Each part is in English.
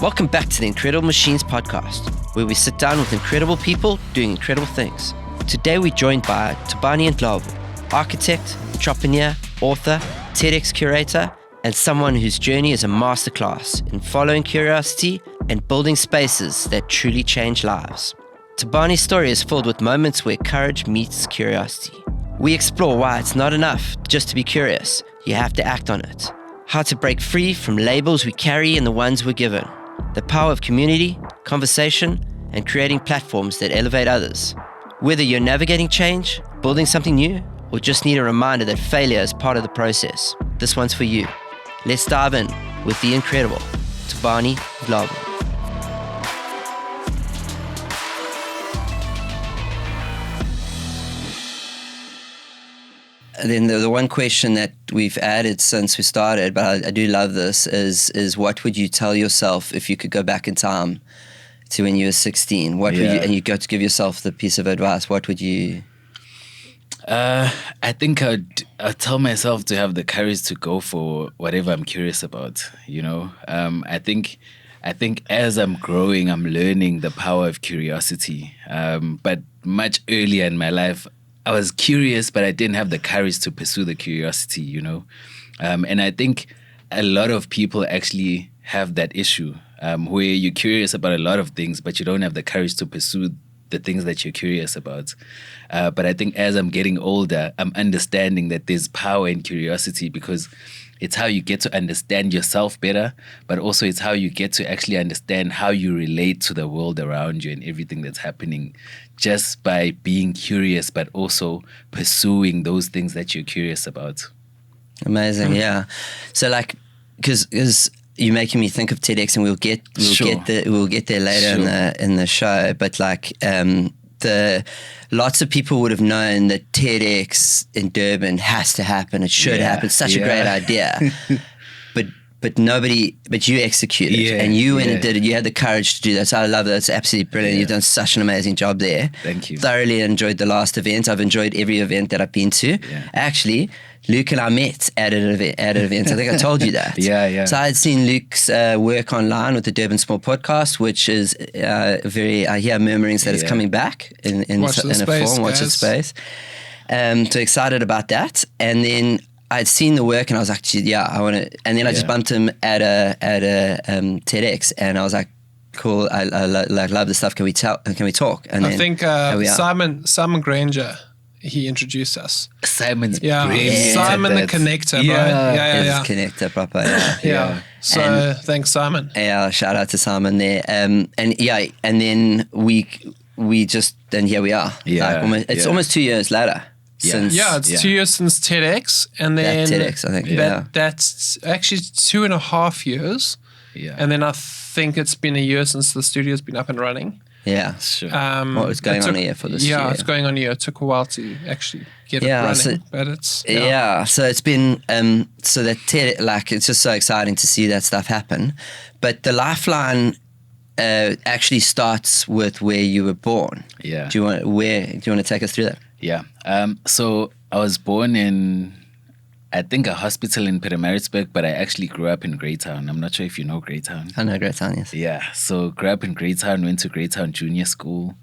Welcome back to the Incredible Machines podcast, where we sit down with incredible people doing incredible things. Today we're joined by Thobani Ndlovu, architect, entrepreneur, author, TEDx curator, and someone whose journey is a masterclass in following curiosity and building spaces that truly change lives. Thobani's story is filled with moments where courage meets curiosity. We explore why it's not enough just to be curious, you have to act on it. How to break free from labels we carry and the ones we're given. The power of community, conversation, and creating platforms that elevate others. Whether you're navigating change, building something new, or just need a reminder that failure is part of the process, this one's for you. Let's dive in with the incredible Thobani Ndlovu. And then the one question that we've added since we started, but I do love this, is what would you tell yourself if you could go back in time to when you were 16? What would you, and you got to give yourself the piece of advice, what would you? I think I'd tell myself to have the courage to go for whatever I'm curious about, you know. I think as I'm growing, I'm learning the power of curiosity. But much earlier in my life, I was curious, but I didn't have the courage to pursue the curiosity, you know. And I think a lot of people actually have that issue where you're curious about a lot of things, but you don't have the courage to pursue the things that you're curious about. But I think as I'm getting older, I'm understanding that there's power in curiosity because it's how you get to understand yourself better, but also it's how you get to actually understand how you relate to the world around you and everything that's happening just by being curious, but also pursuing those things that you're curious about. Amazing, yeah. So like, because you're making me think of TEDx, and we'll get there later in the show. But like, lots of people would have known that TEDx in Durban has to happen. It should happen. It's such a great idea. But you executed it, and you went and did it. You had the courage to do that. So I love that. It's absolutely brilliant. You've done such an amazing job there. Thank you. Thoroughly enjoyed the last event. I've enjoyed every event that I've been to. Yeah. Actually, Luke and I met at an event. I think I told you that. Yeah. So I had seen Luke's work online with the Durban Small Podcast, which is I hear murmurings that it's coming back in a form. Watch the space. So excited about that. And then I'd seen the work and I was like, I want to. And then I just bumped him at a TEDx, and I was like, cool. I love this stuff. Can we talk? And I think Simon Granger, he introduced us. Simon's brilliant. Simon the connector, bro. Yeah. Connector proper. Yeah. So thanks, Simon. Yeah, shout out to Simon there. And then then here we are. Yeah. Like it's almost 2 years later. It's 2 years since TEDx, and then TEDx, I think. That's actually 2.5 years. Yeah. And then I think it's been a year since the studio's been up and running. Yeah, sure. What was going on here for this year? Yeah, it's going on here. It took a while to actually get it running, but it's... Yeah, so it's been... so that TED, like, it's just so exciting to see that stuff happen. But the lifeline actually starts with where you were born. Yeah. Do you want to take us through that? Yeah. So I was born in, I think, a hospital in Pietermaritzburg, but I actually grew up in Greytown. I'm not sure if you know Greytown. I know Greytown, yes. Yeah. So grew up in Greytown, went to Greytown Junior School.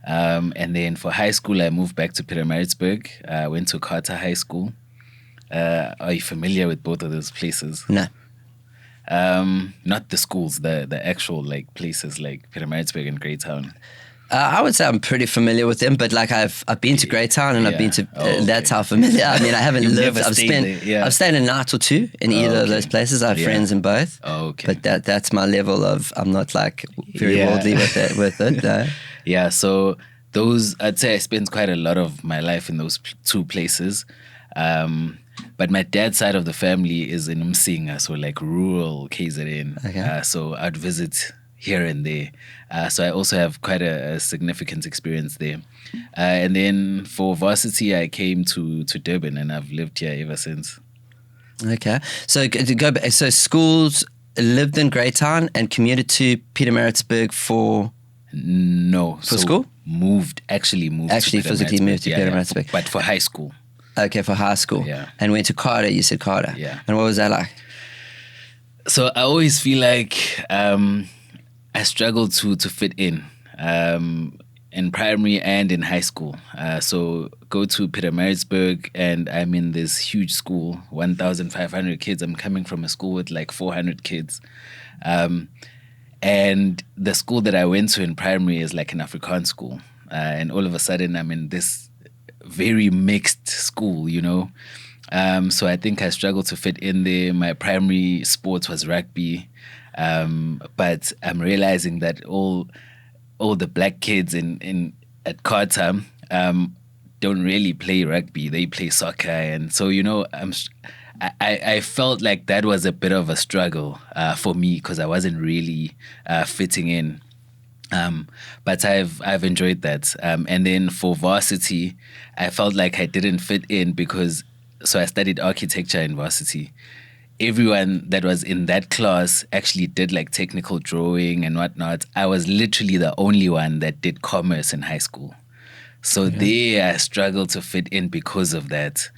And then for high school, I moved back to Pietermaritzburg. I went to Carter High School. Are you familiar with both of those places? No. Not the schools, the actual like places like Pietermaritzburg and Greytown. I would say I'm pretty familiar with them, but like I've been to Greytown and I've been to that's how familiar. I mean, I haven't lived. I've stayed a night or two in either of those places. I have friends in both. Oh, okay. But that's my level of. I'm not like very worldly with it. No. Yeah. So those, I'd say I spent quite a lot of my life in those two places. But my dad's side of the family is in Umsinga, so like rural KZN. Okay. So I'd visit here and there. So I also have quite a significant experience there. And then for varsity, I came to Durban, and I've lived here ever since. Okay. So to go back, so schools lived in Greytown and commuted to Pietermaritzburg for... No. For school? Actually physically moved to Pietermaritzburg. But for high school. Okay, for high school. Yeah. And went to Carter, you said Carter. Yeah. And what was that like? So I always feel like I struggled to fit in primary and in high school. So go to Pietermaritzburg, and I'm in this huge school, 1,500 kids. I'm coming from a school with like 400 kids. And the school that I went to in primary is like an Afrikaans school. And all of a sudden, I'm in this very mixed school, you know. So I think I struggled to fit in there. My primary sport was rugby. But I'm realizing that all the black kids at Carter don't really play rugby. They play soccer. And so, you know, I felt like that was a bit of a struggle for me because I wasn't really fitting in. But I've enjoyed that. And then for varsity, I felt like I didn't fit in because I studied architecture in varsity. Everyone that was in that class actually did like technical drawing and whatnot. I was literally the only one that did commerce in high school. So there I struggled to fit in because of that.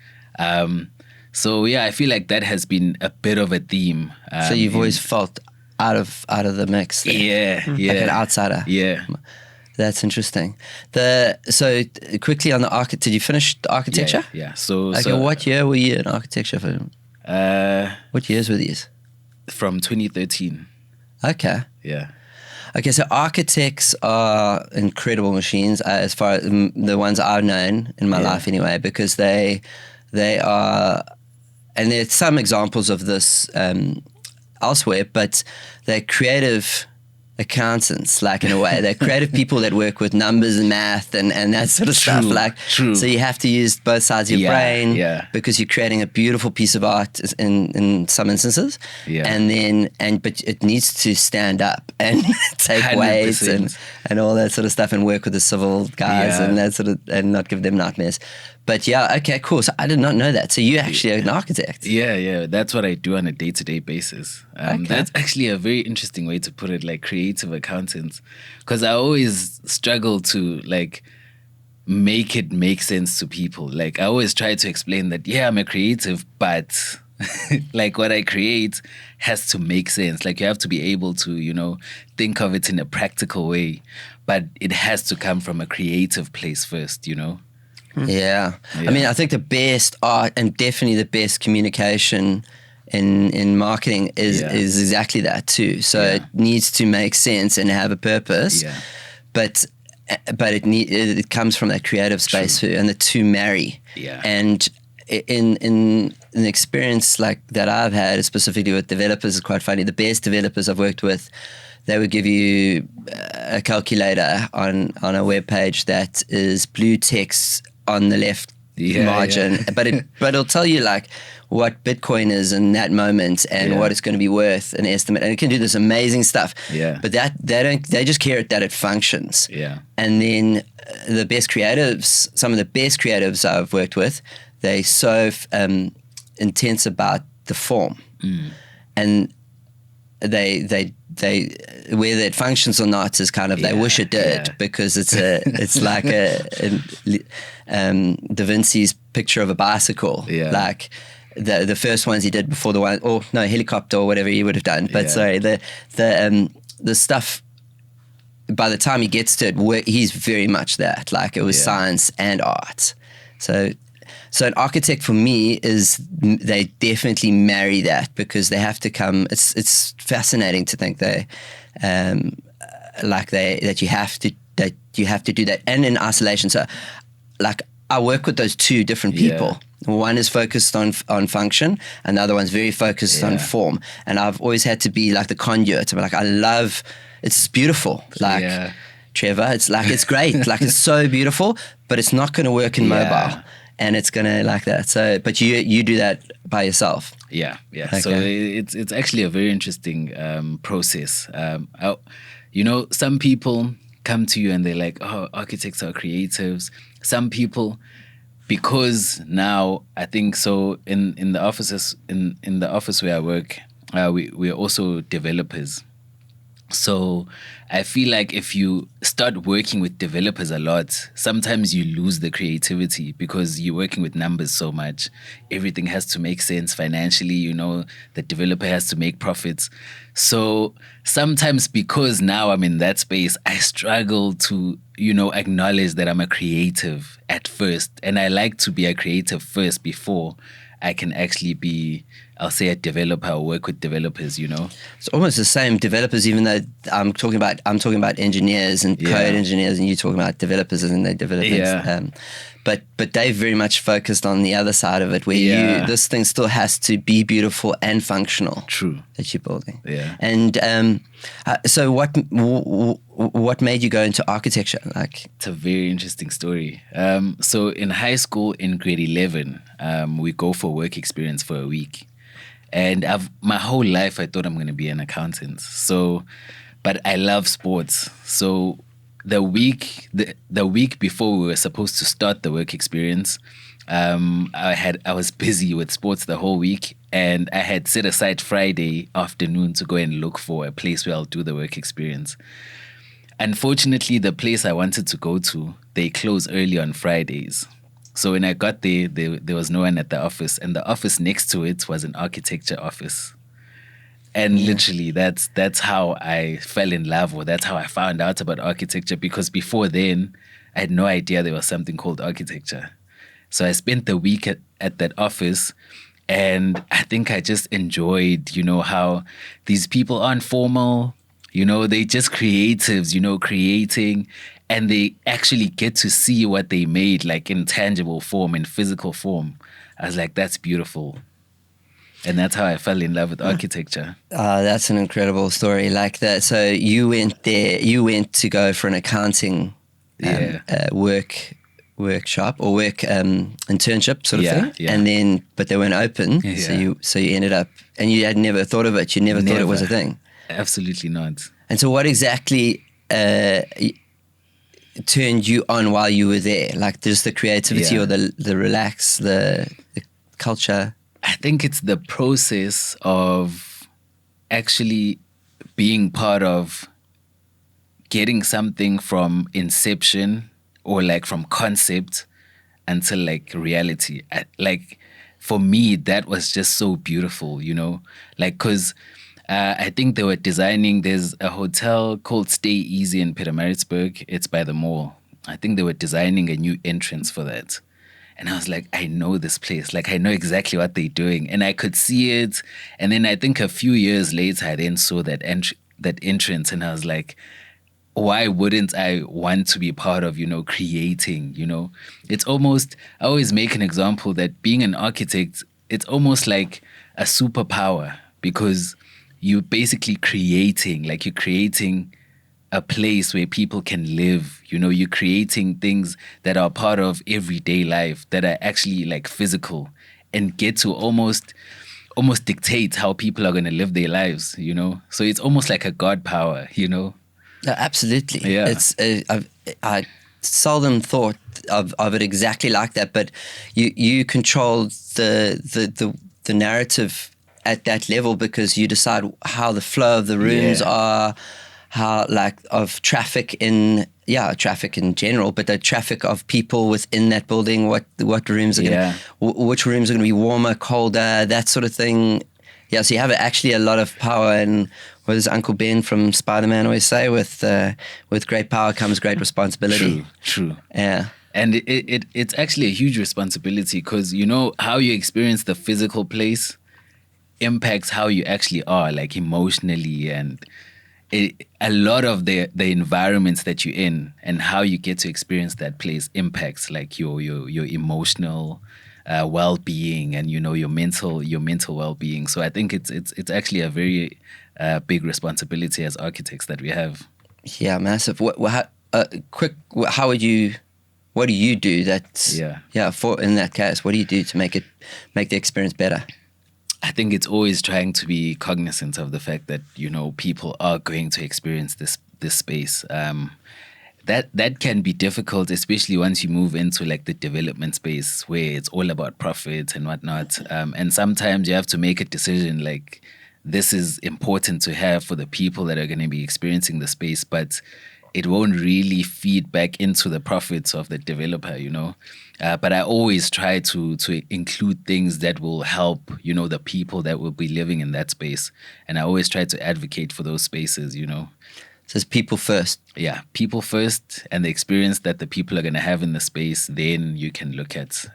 So yeah, I feel like that has been a bit of a theme. So you've always felt out of the mix there. Yeah. Like an outsider. Yeah. That's interesting. So quickly on the did you finish the architecture? Yeah. So what year were you in architecture for? What years were these? From 2013. Okay. Yeah. Okay, so architects are incredible machines as far as the ones I've known in my life anyway, because they are, and there's some examples of this elsewhere, but they're creative accountants, like in a way. They're creative people that work with numbers and math and that sort of stuff. True. So you have to use both sides of your brain because you're creating a beautiful piece of art in some instances. Yeah. But it needs to stand up and take 100%. weights and all that sort of stuff and work with the civil guys and that sort of, and not give them nightmares. But yeah, okay, cool. So I did not know that. So you're actually an architect. Yeah. That's what I do on a day-to-day basis. That's actually a very interesting way to put it, like creative accountants. Because I always struggle to like make it make sense to people. Like I always try to explain that, yeah, I'm a creative, but like what I create has to make sense. Like you have to be able to, you know, think of it in a practical way. But it has to come from a creative place first, you know? Yeah. I mean, I think the best art and definitely the best communication in marketing is exactly that too. So it needs to make sense and have a purpose. Yeah. But it comes from that creative space too, and the two marry. Yeah. And in an experience like that I've had, specifically with developers, is quite funny. The best developers I've worked with, they would give you a calculator on a web page that is blue text on the left margin, but it'll tell you like what Bitcoin is in that moment and what it's going to be worth, an estimate, and it can do this amazing stuff. Yeah. But they just care that it functions. Yeah. And then the best creatives, some of the best creatives I've worked with, they so intense about the form, and they whether it functions or not is kind of they wish it did because it's like Da Vinci's picture of a bicycle, like the first ones he did before the one, or no, helicopter or whatever he would have done. But sorry, the stuff by the time he gets to it, he's very much that, like it was science and art. So an architect for me is, they definitely marry that because they have to come. It's fascinating to think that you have to do that, and in isolation. So, like I work with those two different people. One is focused on function, and the other one's very focused on form. And I've always had to be like the conduit. I'm like, it's beautiful. Like Trevor, it's like it's great. Like it's so beautiful, but it's not going to work in mobile. And it's gonna like that. So, but you do that by yourself. Yeah. Okay. So it's actually a very interesting process. You know, some people come to you and they're like, "Oh, architects are creatives." Some people, because now I think so in the offices in the office where I work, we're also developers. So I feel like if you start working with developers a lot, sometimes you lose the creativity because you're working with numbers so much. Everything has to make sense financially, the developer has to make profits. So sometimes because now I'm in that space, I struggle to, acknowledge that I'm a creative at first. And I like to be a creative first before I can actually be, I'll say, a developer or work with developers, It's almost the same developers, even though I'm talking about engineers and code engineers, and you're talking about developers and they're developers. Yeah. But they very much focused on the other side of it, where this thing still has to be beautiful and functional. True. That you're building. Yeah. And so what made you go into architecture? It's a very interesting story. So in high school, in grade 11, we go for work experience for a week. And my whole life, I thought I'm going to be an accountant. But I love sports. So the week before we were supposed to start the work experience, I was busy with sports the whole week, and I had set aside Friday afternoon to go and look for a place where I'll do the work experience. Unfortunately, the place I wanted to go to, they close early on Fridays. So when I got there was no one at the office, and the office next to it was an architecture office. And literally, that's how I fell in love, or that's how I found out about architecture, because before then, I had no idea there was something called architecture. So I spent the week at that office, and I think I just enjoyed, how these people aren't formal, they just creatives, creating, and they actually get to see what they made, like in tangible form, in physical form. I was like, that's beautiful. And that's how I fell in love with architecture. That's an incredible story. Like that. So you went to go for an accounting workshop or work internship sort of thing. Yeah. And then, but they weren't open. Yeah. So you ended up, and you had never thought of it. You never thought it was a thing. Absolutely not. And so what exactly turned you on while you were there? Like just the creativity or the relax, the culture? I think it's the process of actually being part of getting something from inception, or like from concept until like reality. Like for me, that was just so beautiful, like, cause I think they were designing, there's a hotel called Stay Easy in Pietermaritzburg. It's by the mall. I think they were designing a new entrance for that. And I was like, I know this place. Like, I know exactly what they're doing. And I could see it. And then I think a few years later, I then saw that entrance. And I was like, why wouldn't I want to be part of, creating, It's almost, I always make an example that being an architect, it's almost like a superpower, because you're basically creating a place where people can live. You're creating things that are part of everyday life, that are actually like physical, and get to almost dictate how people are going to live their lives, So it's almost like a god power, Absolutely. Yeah. It's I seldom thought of it exactly like that, but you control the narrative at that level, because you decide how the flow of the rooms are, how like of traffic in general, but the traffic of people within that building, what rooms are which rooms are going to be warmer, colder, that sort of thing. Yeah, so you have actually a lot of power, and what does Uncle Ben from Spider-Man always say? With great power comes great responsibility. True. Yeah. And it's actually a huge responsibility, because how you experience the physical place impacts how you actually are, like emotionally, and a lot of the environments that you're in and how you get to experience that place impacts like your emotional well-being, and your mental well-being. So I think it's actually a very big responsibility as architects that we have. Yeah, massive. What do you do that's for in that case? What do you do to make the experience better? I think it's always trying to be cognizant of the fact that people are going to experience this space. That can be difficult, especially once you move into like the development space where it's all about profit and whatnot. And sometimes you have to make a decision like, this is important to have for the people that are going to be experiencing the space, but it won't really feed back into the profits of the developer, you know. But I always try to include things that will help, you know, the people that will be living in that space. And I always try to advocate for those spaces, you know. So it's people first. Yeah, people first, and the experience that the people are going to have in the space, then you can look at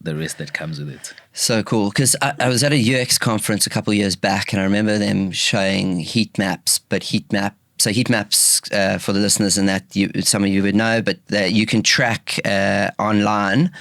the rest that comes with it. So cool. Because I was at a UX conference a couple of years back, and I remember them showing heat maps, So heat maps, for the listeners, and that some of you would know, but that you can track online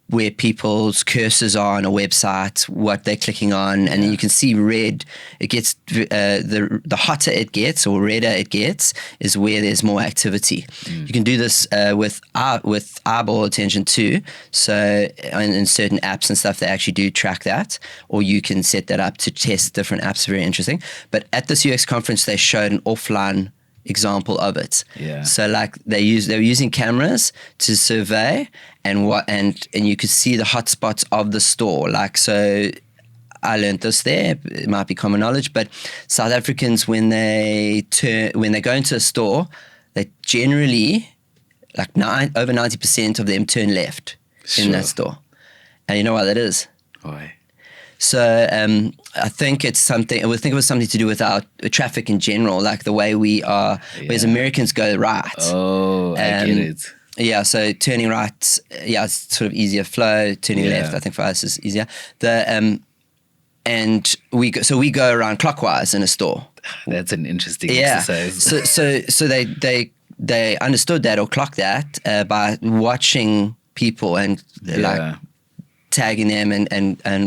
where people's cursors are on a website, what they're clicking on, and then you can see red. It gets the hotter it gets, or redder it gets, is where there's more activity. You can do this with eyeball attention too. So in certain apps and stuff, they actually do track that, or you can set that up to test different apps. Very interesting. But at this UX conference, they showed an offline example of it. Yeah. So like they were using cameras to survey and you could see the hotspots of the store. Like, so I learned this there. It might be common knowledge, but South Africans, when they go into a store, they generally, like over 90% of them turn left in that store. And you know why that is? Why? So I think it was something to do with our traffic in general, like the way we are, whereas Americans go right. Oh, I get it. Yeah, so turning right, it's sort of easier flow. Turning left, I think for us is easier. And we go around clockwise in a store. That's an interesting exercise. So they understood that or clocked that by watching people and like tagging them and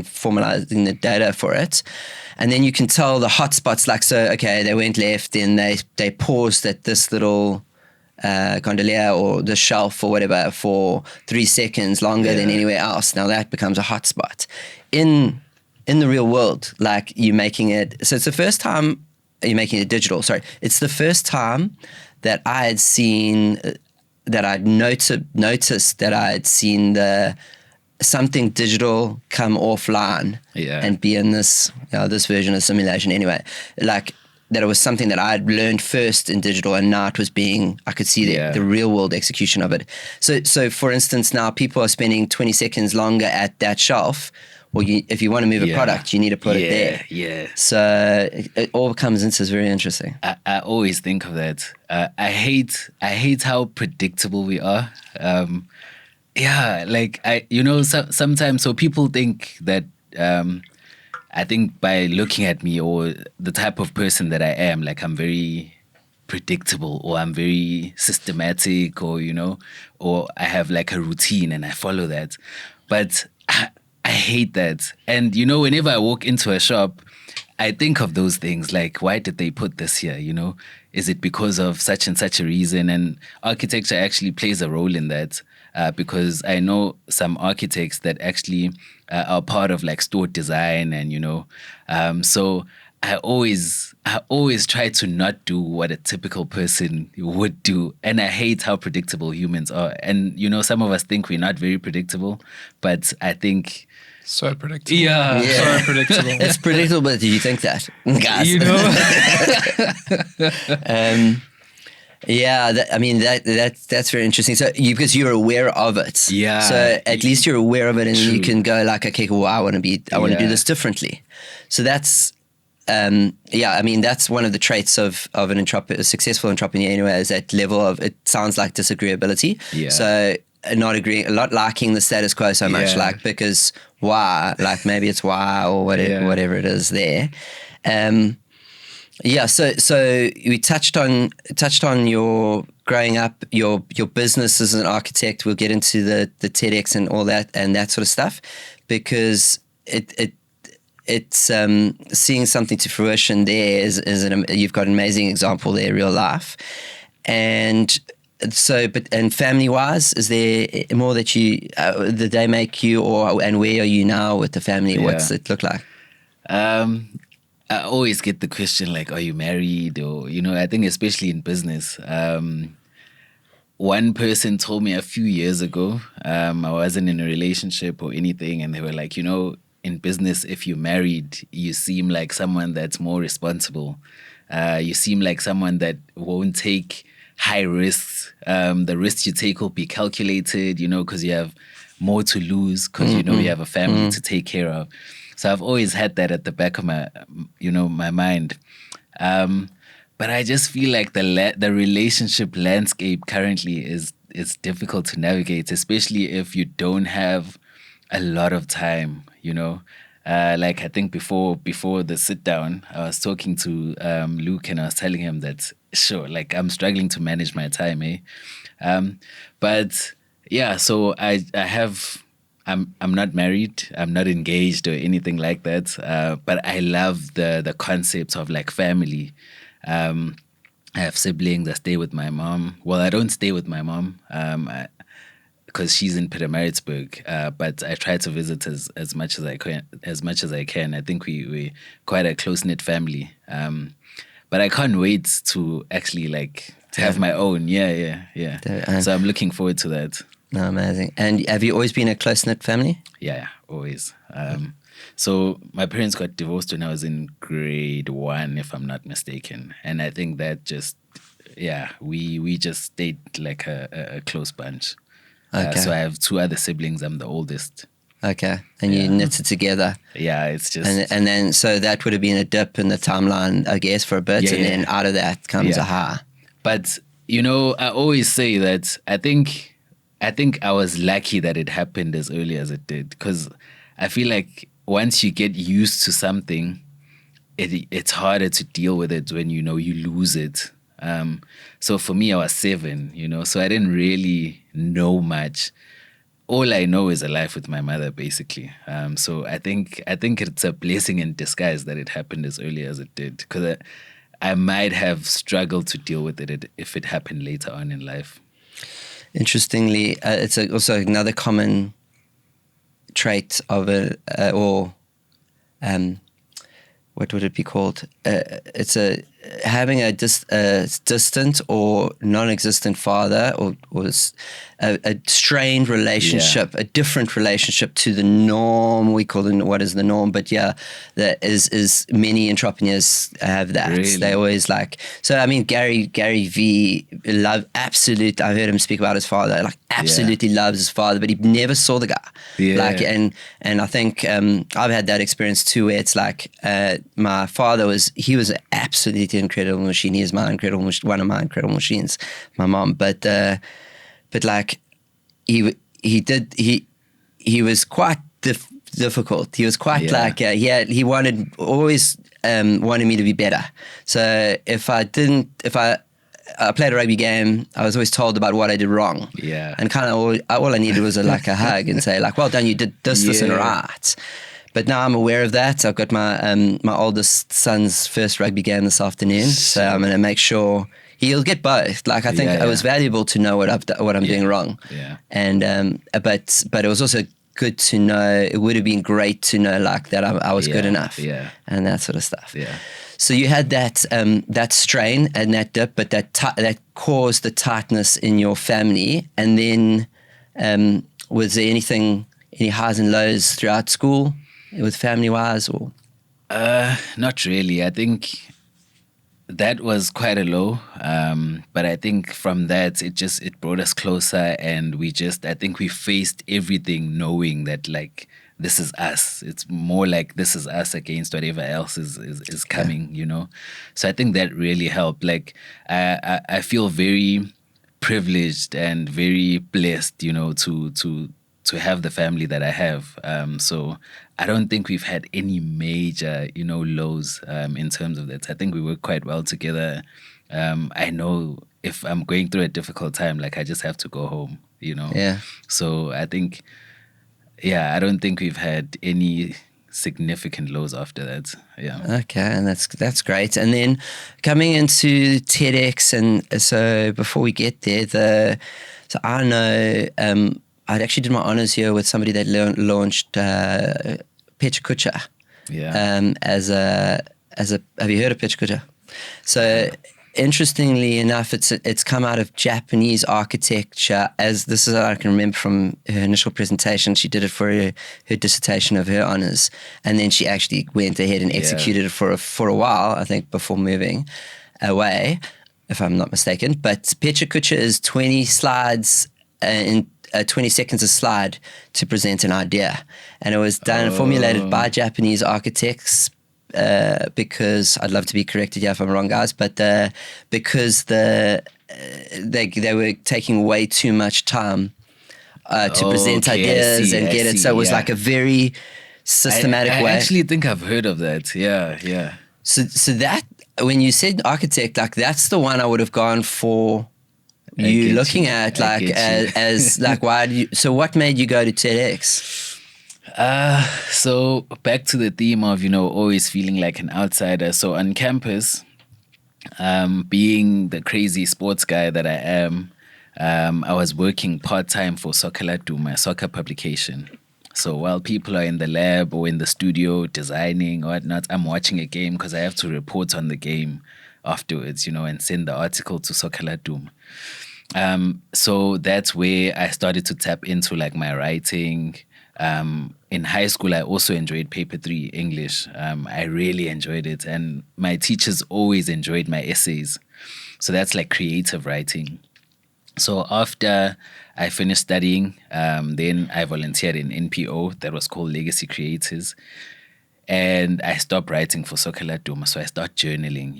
formalizing the data for it. And then you can tell the hotspots, like, so, okay, they went left, then they paused at this little gondolier or the shelf or whatever for 3 seconds longer than anywhere else. Now that becomes a hotspot. In the real world, like you're making it, so it's the first time you're making it digital. Sorry. It's the first time that I had seen, that I'd noticed that I had seen something digital come offline and be in this version of simulation anyway. Like that it was something that I had learned first in digital, and now it was I could see the real world execution of it. So for instance, now people are spending 20 seconds longer at that shelf. Well, if you want to move a product, you need to put it there. Yeah. So it all comes into this. Very interesting. I always think of that. I hate how predictable we are. Sometimes, so people think that, I think by looking at me or the type of person that I am, like I'm very predictable, or I'm very systematic, or, you know, or I have like a routine and I follow that. But I hate that. And, you know, whenever I walk into a shop, I think of those things, like, why did they put this here, you know? Is it because of such and such a reason? And architecture actually plays a role in that. Because I know some architects that actually are part of like store design, and you know, so I always try to not do what a typical person would do, and I hate how predictable humans are. And you know, some of us think we're not very predictable, but I think so predictable. Yeah. So predictable. It's predictable, but do you think that, guys? You know. That's very interesting. So because you're aware of it, yeah. So at least you're aware of it, and True. you can go like, okay, cool. I want to do this differently. So that's, that's one of the traits of a successful entrepreneur. Anyway, is that level of, it sounds like disagreeability. Yeah. So not agreeing, not liking the status quo so much, like because why? Like maybe it's why or whatever it is there. So we touched on your growing up, your business as an architect. We'll get into the TEDx and all that and that sort of stuff, because it's seeing something to fruition there you've got an amazing example there, real life. And so, and family wise, is there more that did they make you, and where are you now with the family? What's it look like? I always get the question like, are you married? Or, you know, I think especially in business, one person told me a few years ago, I wasn't in a relationship or anything, and they were like, you know, in business, if you're married, you seem like someone that's more responsible. You seem like someone that won't take high risks. The risks you take will be calculated, you know, because you have more to lose, because you know you have a family to take care of. So I've always had that at the back of my, you know, my mind. But I just feel like the relationship landscape currently is difficult to navigate, especially if you don't have a lot of time, you know. Like I think before the sit down, I was talking to Luke, and I was telling him that sure, like I'm struggling to manage my time, but yeah, so I'm not married, I'm not engaged or anything like that. But I love the concept of like family. I have siblings. I stay with my mom. Well, I don't stay with my mom. Because she's in Pietermaritzburg, but I try to visit as much as I can. I think we quite a close knit family. But I can't wait to actually like to have my own. Yeah. So I'm looking forward to that. No, amazing. And have you always been a close knit family? Yeah, always. So my parents got divorced when I was in grade 1, if I'm not mistaken, and I think that just we just stayed like a close bunch. Okay. So I have 2 other siblings. I'm the oldest. Okay. And you knitted together. Yeah, it's just... And then, so that would have been a dip in the timeline, I guess, for a bit. Yeah, and then out of that comes a high. But, you know, I always say that I think I was lucky that it happened as early as it did. Because I feel like once you get used to something, it's harder to deal with it when, you know, you lose it. So for me, I was 7, you know, so I didn't really know much. All I know is a life with my mother, basically. So I think it's a blessing in disguise that it happened as early as it did, because I might have struggled to deal with it if it happened later on in life. Interestingly, it's also another common trait of what would it be called? It's having a distant or non-existent father, or a strained relationship, a different relationship to the norm. We call it what is the norm, but yeah, that is many entrepreneurs have that. Really? They always like. So I mean, Gary V absolute. I heard him speak about his father. Like absolutely loves his father, but he never saw the guy. Yeah. Like and I think I've had that experience too, where it's like my father was an absolutely incredible machine. He is one of my incredible machines. My mom, but like he was quite difficult. He was quite like he always wanted me to be better. So if I played a rugby game, I was always told about what I did wrong. Yeah. And kind of all I needed was a hug and say like, well done, you did this and right. But now I'm aware of that. I've got my oldest son's first rugby game this afternoon, so I'm going to make sure he'll get both. Like I think it was valuable to know what I'm doing wrong. Yeah. And but it was also good to know. It would have been great to know like that I was good enough. Yeah. And that sort of stuff. Yeah. So you had that strain and that dip, but that caused the tightness in your family. And then was there any highs and lows throughout school with family-wise, or? Not really. I think that was quite a low. But I think from that, it brought us closer, and I think we faced everything knowing that like, this is us. It's more like this is us against whatever else is coming, you know? So I think that really helped. Like, I feel very privileged and very blessed, you know, to have the family that I have. So I don't think we've had any major, you know, lows in terms of that. I think we work quite well together. I know if I'm going through a difficult time, like I just have to go home, you know? Yeah. So I think, I don't think we've had any significant lows after that. Yeah. Okay, and that's great. And then coming into TEDx, and so before we get there, so I know I actually did my honors here with somebody that launched Pecha Kucha. Yeah. As a have you heard of Pecha Kucha? So interestingly enough, it's come out of Japanese architecture. As this is what I can remember from her initial presentation. She did it for her dissertation of her honors, and then she actually went ahead and executed it for a while, I think, before moving away, if I'm not mistaken. But Pecha Kucha is 20 slides in 20 seconds a slide to present an idea, and it was done and formulated by Japanese architects. Because I'd love to be corrected if I'm wrong, guys, but because they were taking way too much time to present ideas and get it. So it was like a very systematic way. I actually think I've heard of that. Yeah. So that, when you said architect, like that's the one I would have gone for. You looking at like as like why did you? So what made you go to TEDx? So back to the theme of, always feeling like an outsider. So on campus, being the crazy sports guy that I am, I was working part-time for Soccer-Latu, my soccer publication. So while people are in the lab or in the studio designing or whatnot, I'm watching a game because I have to report on the game afterwards, and send the article to Soccer-Latu. So that's where I started to tap into like my writing. In high school, I also enjoyed paper 3 English. I really enjoyed it. And my teachers always enjoyed my essays. So that's like creative writing. So after I finished studying, then I volunteered in NPO that was called Legacy Creators. And I stopped writing for Soccer-Latu. So I started journaling,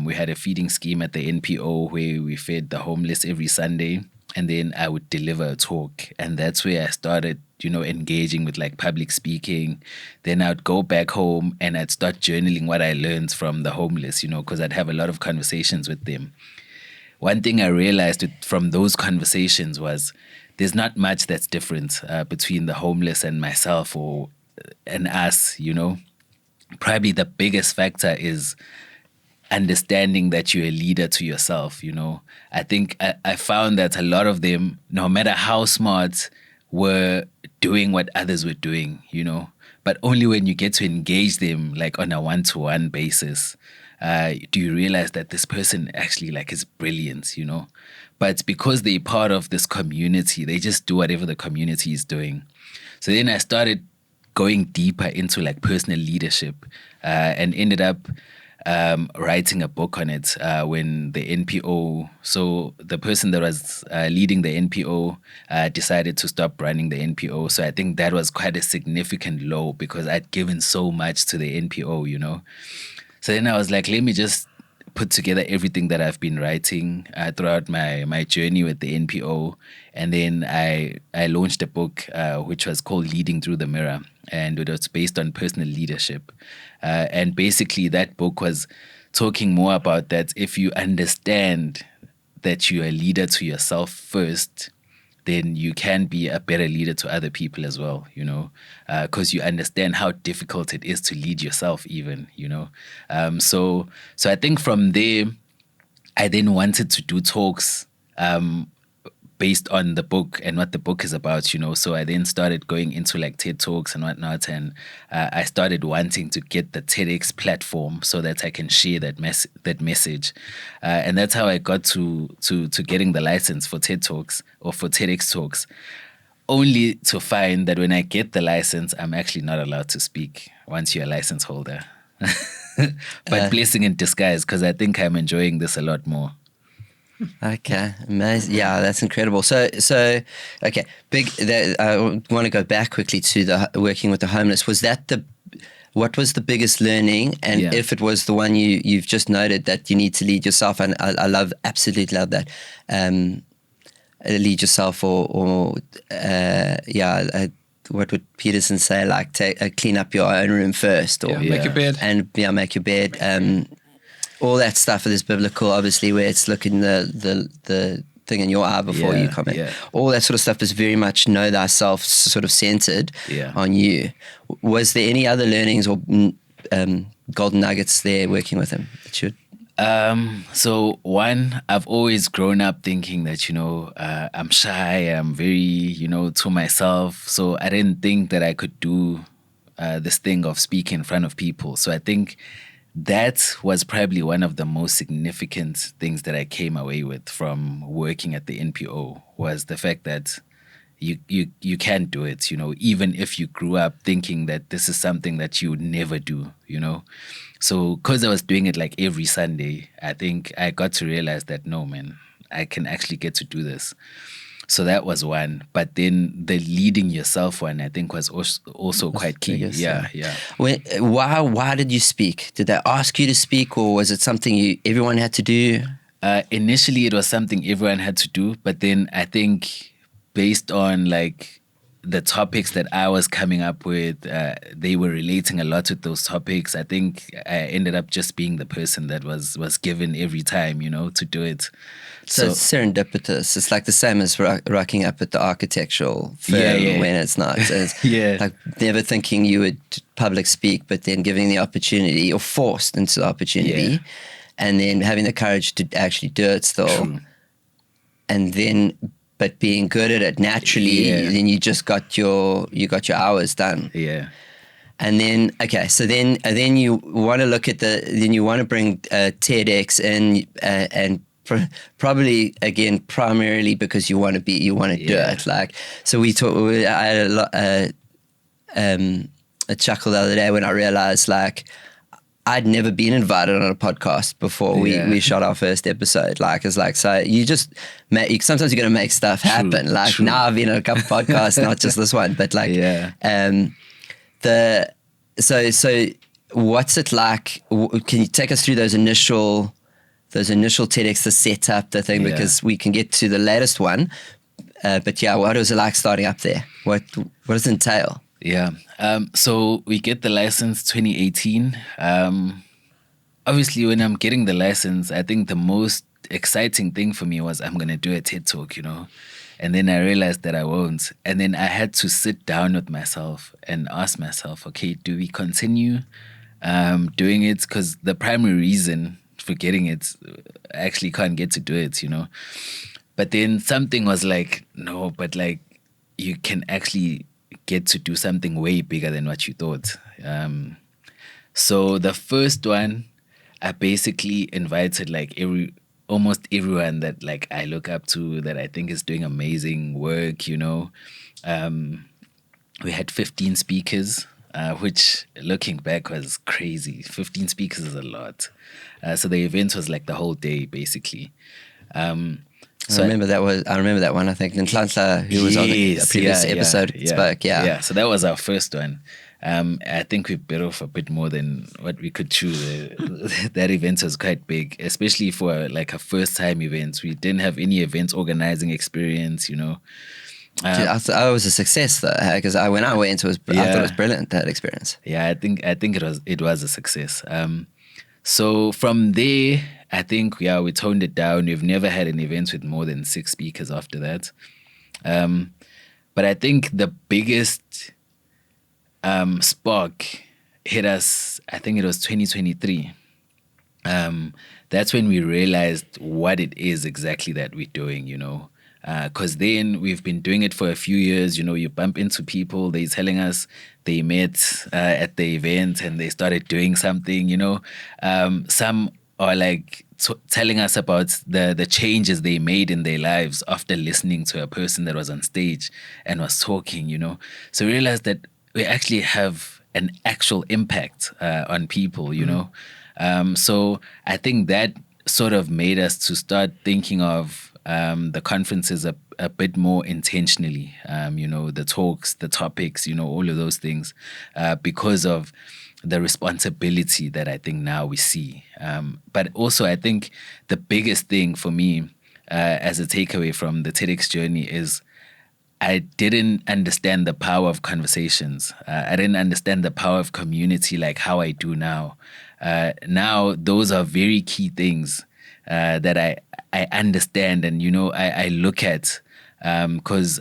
We had a feeding scheme at the NPO where we fed the homeless every Sunday. And then I would deliver a talk. And that's where I started, engaging with like public speaking. Then I'd go back home and I'd start journaling what I learned from the homeless, because I'd have a lot of conversations with them. One thing I realized from those conversations was there's not much that's different between the homeless and myself and us, Probably the biggest factor is understanding that you're a leader to yourself, I think I found that a lot of them, no matter how smart, were doing what others were doing, but only when you get to engage them like on a one-to-one basis, do you realize that this person actually like is brilliant, But because they're part of this community, they just do whatever the community is doing. So then I started going deeper into like personal leadership and ended up writing a book on it when the NPO, so the person that was leading the NPO decided to stop running the NPO. So I think that was quite a significant low because I'd given so much to the NPO, So then I was like, let me just put together everything that I've been writing throughout my journey with the NPO. And then I launched a book which was called Leading Through the Mirror. And it was based on personal leadership. And basically that book was talking more about that if you understand that you're a leader to yourself first, then you can be a better leader to other people as well, because you understand how difficult it is to lead yourself even, So I think from there, I then wanted to do talks based on the book and what the book is about, So I then started going into like TED Talks and whatnot, and I started wanting to get the TEDx platform so that I can share that message, and that's how I got to getting the license for TED Talks or for TEDx Talks, only to find that when I get the license, I'm actually not allowed to speak once you're a license holder. But blessing in disguise, because I think I'm enjoying this a lot more. Okay, amazing. Yeah, that's incredible. So okay, I want to go back quickly to the working with the homeless. Was that what was the biggest learning? And if it was the one you've just noted that you need to lead yourself, and I absolutely love that. Lead yourself, what would Peterson say? Like clean up your own room first, or make your bed, and make your bed. All that stuff is biblical, obviously, where it's looking the thing in your eye before you comment. Yeah. All that sort of stuff is very much know thyself, sort of centered on you. Was there any other learnings or golden nuggets there working with him that you? So one, I've always grown up thinking that, I'm shy, I'm very, to myself. So I didn't think that I could do this thing of speaking in front of people. So I think that was probably one of the most significant things that I came away with from working at the NPO, was the fact that you can do it, even if you grew up thinking that this is something that you would never do, So because I was doing it like every Sunday, I think I got to realize that, no, man, I can actually get to do this. So that was one. But then the leading yourself one, I think, was also quite key. Yeah. Why did you speak? Did they ask you to speak, or was it something everyone had to do? Initially, it was something everyone had to do. But then I think based on like the topics that I was coming up with, they were relating a lot with those topics. I think I ended up just being the person that was given every time, to do it. So it's serendipitous. It's like the same as rocking up at the architectural firm when it's not. It's like never thinking you would public speak, but then giving the opportunity, or forced into the opportunity, and then having the courage to actually do it still. True. And then, but being good at it naturally, then you just got your hours done. Yeah. And then, okay, so then you want to look at then you want to bring TEDx in, and probably again primarily because you want to do it. Like, so I had a chuckle the other day when I realized, like, I'd never been invited on a podcast before we shot our first episode. Like, it's like, so you just sometimes you're going to make stuff happen. True. Now I've been on a couple podcasts, not just this one, but like, so what's it like? Can you take us through those initial TEDx, the setup, the thing, because we can get to the latest one. But what was it like starting up there? What does it entail? Yeah. So we get the license 2018. Obviously, when I'm getting the license, I think the most exciting thing for me was I'm going to do a TED Talk, And then I realized that I won't. And then I had to sit down with myself and ask myself, okay, do we continue doing it? Because the primary reason for getting it, I actually can't get to do it, But then something was like, no, but like you can actually get to do something way bigger than what you thought. So the first one, I basically invited like almost everyone that like I look up to, that I think is doing amazing work, We had 15 speakers, which looking back was crazy. 15 speakers is a lot. So the event was like the whole day, basically. So I remember that one. I think Nhlanhla, who was on the previous episode, spoke. Yeah. So that was our first one. I think we bit off a bit more than what we could chew. That event was quite big, especially for like a first-time event. We didn't have any events organizing experience, I thought it was a success though, because when I went, I thought it was brilliant, that experience. Yeah, I think it was a success. So from there, I think we toned it down. We've never had an event with more than 6 speakers after that. But I think the biggest spark hit us, I think it was 2023. That's when we realized what it is exactly that we're doing, because then we've been doing it for a few years. You bump into people, they're telling us they met at the event and they started doing something, some are like telling us about the changes they made in their lives after listening to a person that was on stage and was talking, So we realized that we actually have an actual impact on people, So I think that sort of made us to start thinking of the conferences a bit more intentionally, the talks, the topics, all of those things, because of the responsibility that I think now we see. But also I think the biggest thing for me as a takeaway from the TEDx journey is I didn't understand the power of conversations. I didn't understand the power of community like how I do now. Now those are very key things that I understand and, I look at, because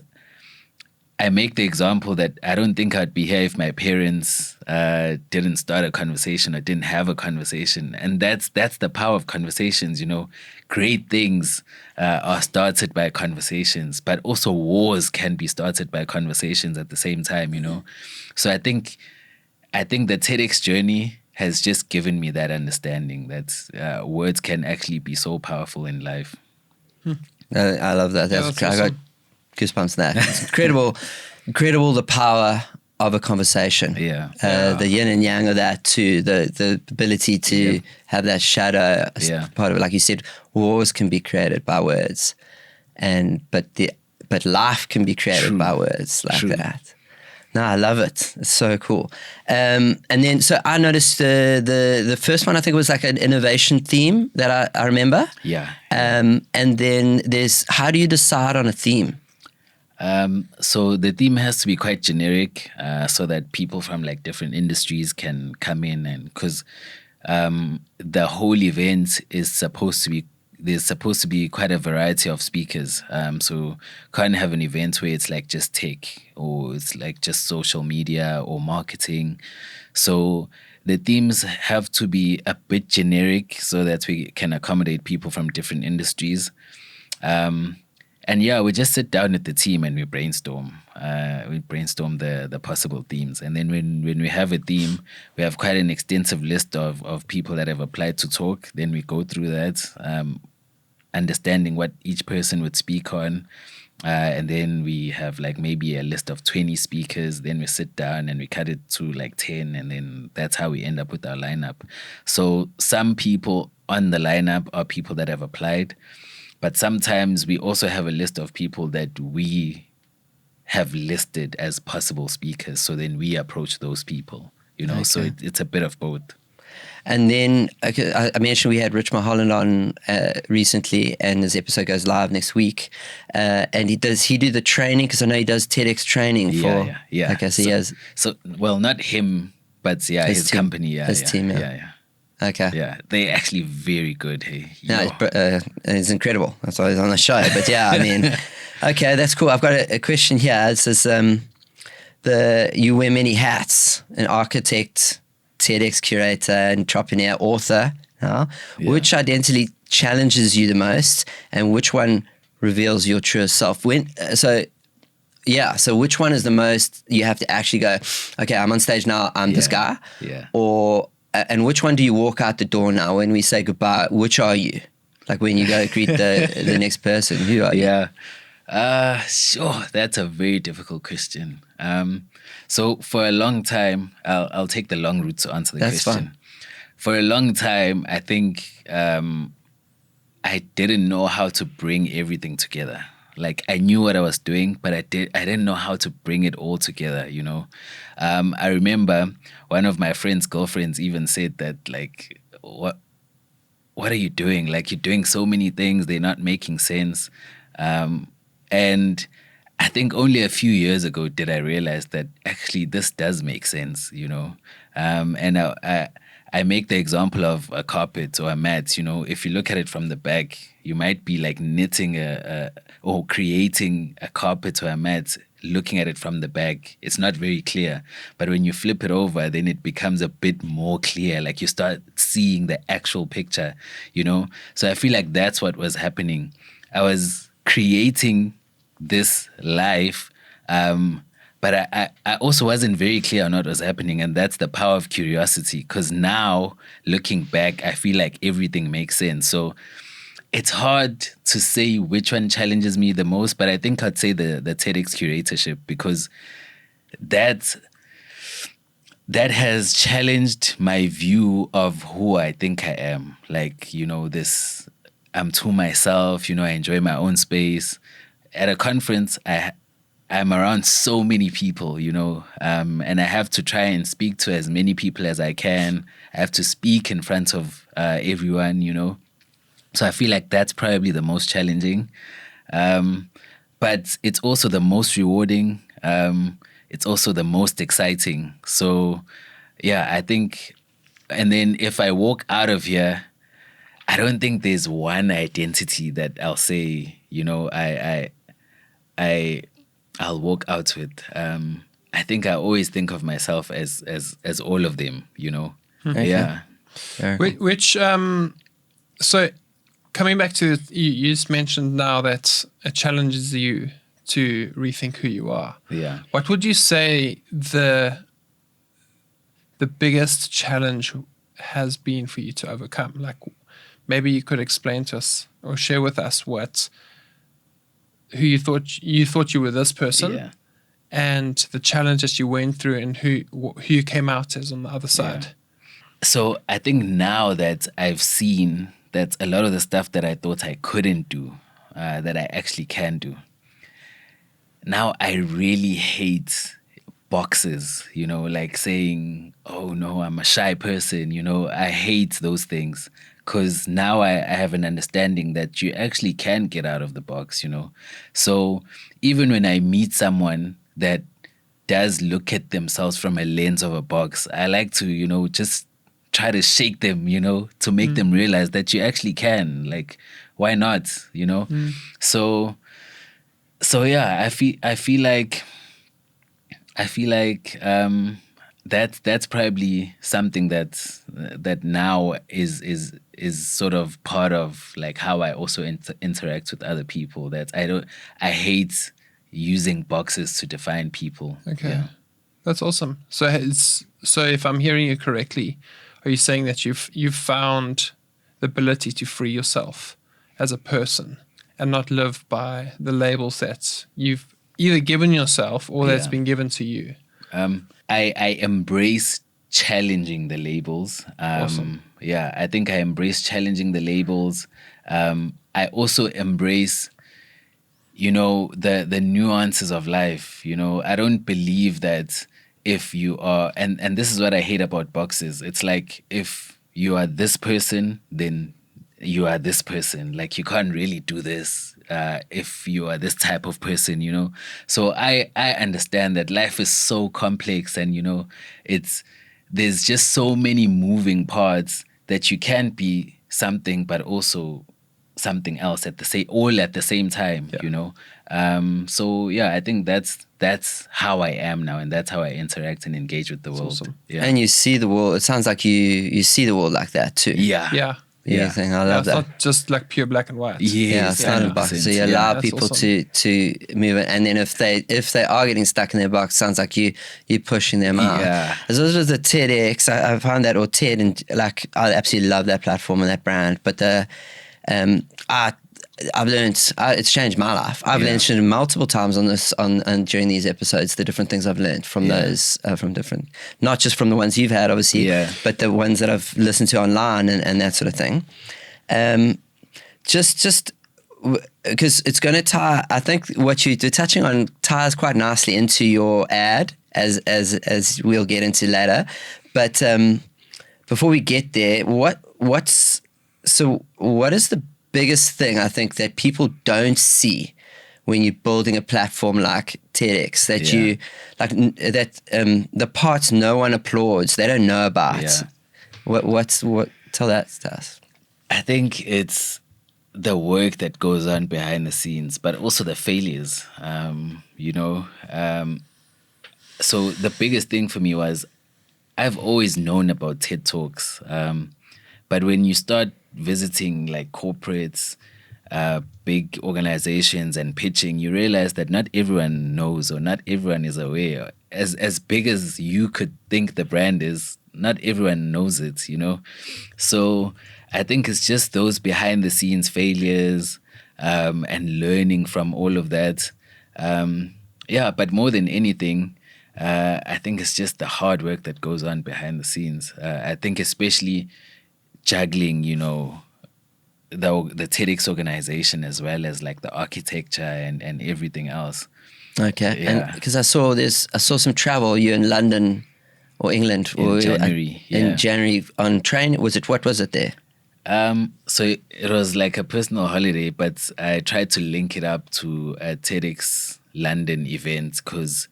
I make the example that I don't think I'd be here if my parents didn't start a conversation or didn't have a conversation. And that's the power of conversations, Great things are started by conversations, but also wars can be started by conversations at the same time, So I think the TEDx journey has just given me that understanding that words can actually be so powerful in life. I love that. That's I got awesome. goosebumps from that. It's incredible the power of a conversation. Yeah. The yin and yang of that too, the ability to have that shadow part of it. Like you said, wars can be created by words, but life can be created by words like that. No, I love it. It's so cool. And then, so I noticed the first one, I think, was like an innovation theme that I remember. Yeah. And then there's, how do you decide on a theme? So the theme has to be quite generic, so that people from like different industries can come in, and because the whole event is there's supposed to be quite a variety of speakers. So can't have an event where it's like just tech, or it's like just social media or marketing. So the themes have to be a bit generic so that we can accommodate people from different industries. And yeah, we just sit down with the team and we brainstorm. We brainstorm the possible themes. And then when we have a theme, we have quite an extensive list of people that have applied to talk. Then we go through that, understanding what each person would speak on. And then we have like maybe a list of 20 speakers. Then we sit down and we cut it to like 10. And then that's how we end up with our lineup. So some people on the lineup are people that have applied. But sometimes we also have a list of people that we have listed as possible speakers. So then we approach those people, so it's a bit of both. And then I mentioned we had Rich Holden on recently, and his episode goes live next week. And does he do the training? Because I know he does TEDx training for. Yeah. Okay, so he has. So, well, not him, but his team, company. His team. Yeah. Okay. Yeah, they're actually very good. Hey, no, it's incredible. That's why he's on the show. But yeah, I mean, okay, that's cool. I've got a question here. It says, you wear many hats: an architect, TEDx curator, entrepreneur, author. Which identity challenges you the most, and which one reveals your true self? So which one is the most you have to actually go, okay, I'm on stage now, I'm this guy? Yeah. And which one do you walk out the door now when we say goodbye? Which are you? Like when you go greet the next person, who are you? Yeah. Sure. That's a very difficult question. So for a long time, I'll take the long route to answer the question. Fine. For a long time, I think I didn't know how to bring everything together. Like I knew what I was doing, but I didn't know how to bring it all together, I remember one of my friend's girlfriends even said that, like, what are you doing? Like, you're doing so many things, they're not making sense. And I think only a few years ago did I realize that actually this does make sense, And I make the example of a carpet or a mat. If you look at it from the back, you might be like knitting or creating a carpet or a mat. Looking at it from the back, it's not very clear. But when you flip it over, then it becomes a bit more clear. Like you start seeing the actual picture, So I feel like that's what was happening. I was creating this life, but I also wasn't very clear on what was happening. And that's the power of curiosity. Because now, looking back, I feel like everything makes sense. So it's hard to say which one challenges me the most, but I think I'd say the TEDx curatorship, because that has challenged my view of who I think I am. Like, I'm to myself, I enjoy my own space. At a conference, I'm around so many people, and I have to try and speak to as many people as I can. I have to speak in front of everyone, So I feel like that's probably the most challenging. But it's also the most rewarding. It's also the most exciting. So, yeah, I think, and then if I walk out of here, I don't think there's one identity that I'll say, I'll walk out with. I think I always think of myself as all of them, Okay. Yeah. Which so coming back to you just mentioned now that it challenges you to rethink who you are. Yeah. What would you say the biggest challenge has been for you to overcome? Like, maybe you could explain to us or share with us who you thought you were this person, Yeah. and the challenges you went through, and who you came out as on the other side. So I think now that I've seen that a lot of the stuff that I thought I couldn't do, that I actually can do. Now I really hate boxes, like saying, oh no, I'm a shy person, I hate those things. Because now I have an understanding that you actually can get out of the box, So even when I meet someone that does look at themselves from a lens of a box, I like to, just try to shake them, to make them realize that you actually can. Like, why not, So yeah, I feel like that's probably something that now is sort of part of like how I also interact with other people. That I hate using boxes to define people. Okay. Yeah. That's awesome. So if I'm hearing you correctly, are you saying that you've found the ability to free yourself as a person and not live by the labels that you've either given yourself or that's been given to you? I embrace challenging the labels. Awesome. Yeah, I think I embrace challenging the labels. I also embrace, the nuances of life. I don't believe that if you are, and this is what I hate about boxes. It's like if you are this person, then you are this person. Like you can't really do this if you are this type of person. So I understand that life is so complex, and there's just so many moving parts that you can't be something but also something else at the same time. So yeah, I think that's how I am now, and that's how I interact and engage with the world. awesome. Yeah. And you see the world. It sounds like you see the world like that too. Yeah. Yeah. Yeah. I love It's that. not just like pure black and white. Yeah, it's not in a box. So you allow That's people awesome. to move it, and then if they are getting stuck in their box, sounds like you're pushing them out. Yeah. As well as the TEDx, I found that, or TED, and like I absolutely love that platform and that brand. But I've learned it's changed my life. I've mentioned multiple times on this and during these episodes the different things I've learned from those from different, not just from the ones you've had obviously, but the ones that I've listened to online and that sort of thing. Just because it's going to tie, I think what you're touching on ties quite nicely into your ad as we'll get into later. But before we get there, what is the biggest thing I think that people don't see when you're building a platform like TEDx that you like the parts no one applauds, they don't know about? What tell that to us. I think it's the work that goes on behind the scenes, but also the failures. So the biggest thing for me was I've always known about TED Talks, but when you start visiting like corporates, big organizations and pitching, you realize that not everyone knows or not everyone is aware. As big as you could think the brand is, not everyone knows it, So I think it's just those behind the scenes failures and learning from all of that. But more than anything, I think it's just the hard work that goes on behind the scenes. I think especially juggling, the TEDx organization as well as like the architecture and everything else. Okay, and because I saw some travel. You're in London or England in January. In January on train. What was it there? So it was like a personal holiday, but I tried to link it up to a TEDx London event because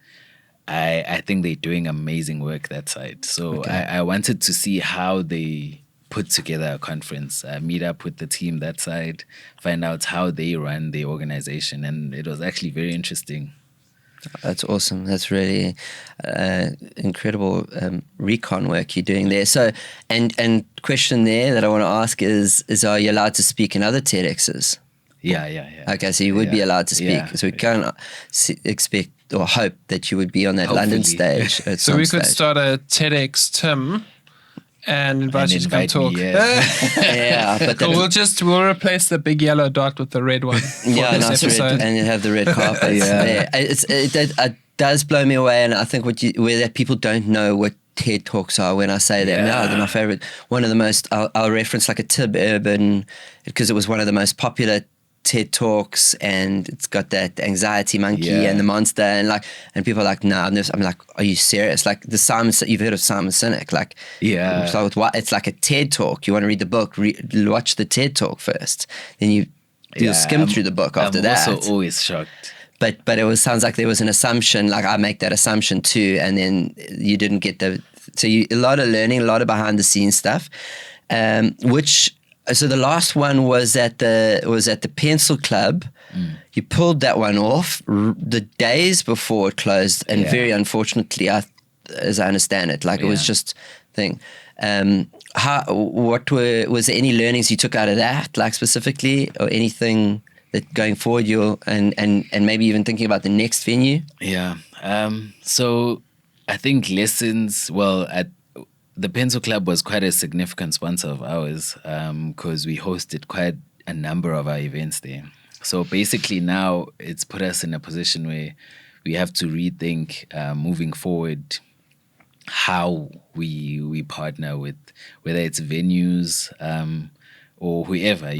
I think they're doing amazing work that side. So I wanted to see how they put together a conference, meet up with the team that side, find out how they run the organization, and it was actually very interesting. That's awesome. That's really incredible recon work you're doing there. So, and question there that I want to ask is are you allowed to speak in other TEDx's? Yeah. Okay, so you would be allowed to speak. So we can't expect or hoped that you would be on that London Hopefully. stage at So some we could stage. start a TEDx Tim and invite And you to come invite me, talk. Yeah, but Cool. that's, We'll replace the big yellow dot with the red one. For yeah, this nice episode. red, and you have the red carpet. Yeah. It does blow me away, and I think where that people don't know what TED Talks are when I say them. Yeah. No, they're my favorite. One of the most, I'll reference like a Tib Urban, because it was one of the most popular TED Talks, and it's got that anxiety monkey Yeah. and the monster, and people are like, no, I'm like, are you serious? Like the Simon, you've heard of Simon Sinek, like, Yeah. so it's like a TED Talk. You want to read the book, watch the TED Talk first, then you'll skim through the book after that. I'm also always shocked. But sounds like there was an assumption, like I make that assumption too, and then you didn't get a lot of learning, a lot of behind the scenes stuff, so the last one was at the Pencil Club. You pulled that one off the days before it closed, and very unfortunately, as I understand it, like it was just thing. Was there any learnings you took out of that, like specifically, or anything that going forward and maybe even thinking about the next venue? Yeah. So I think lessons, at the Pencil Club was quite a significant sponsor of ours, because we hosted quite a number of our events there. So basically now it's put us in a position where we have to rethink moving forward how we partner with, whether it's venues or whoever,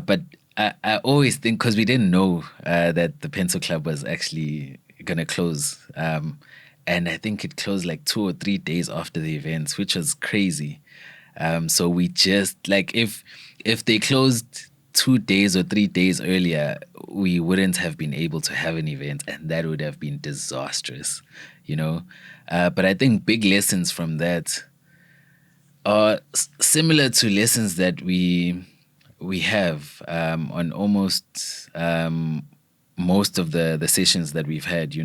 but I always think, because we didn't know that the Pencil Club was actually going to close. And I think it closed like 2 or 3 days after the events, which was crazy. So we just, like, if they closed 2 days or 3 days earlier, we wouldn't have been able to have an event, and that would have been disastrous, But I think big lessons from that are similar to lessons that we have on almost most of the sessions that we've had,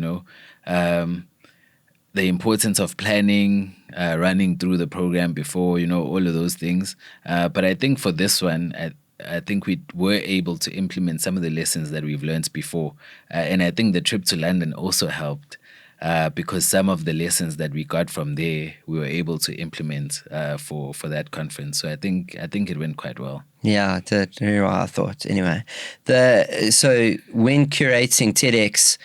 the importance of planning, running through the program before, all of those things. But I think for this one, I think we were able to implement some of the lessons that we've learned before. And I think the trip to London also helped, because some of the lessons that we got from there, we were able to implement for that conference. So I think it went quite well. Yeah, it did very well, I thought. Anyway, so when curating TEDx,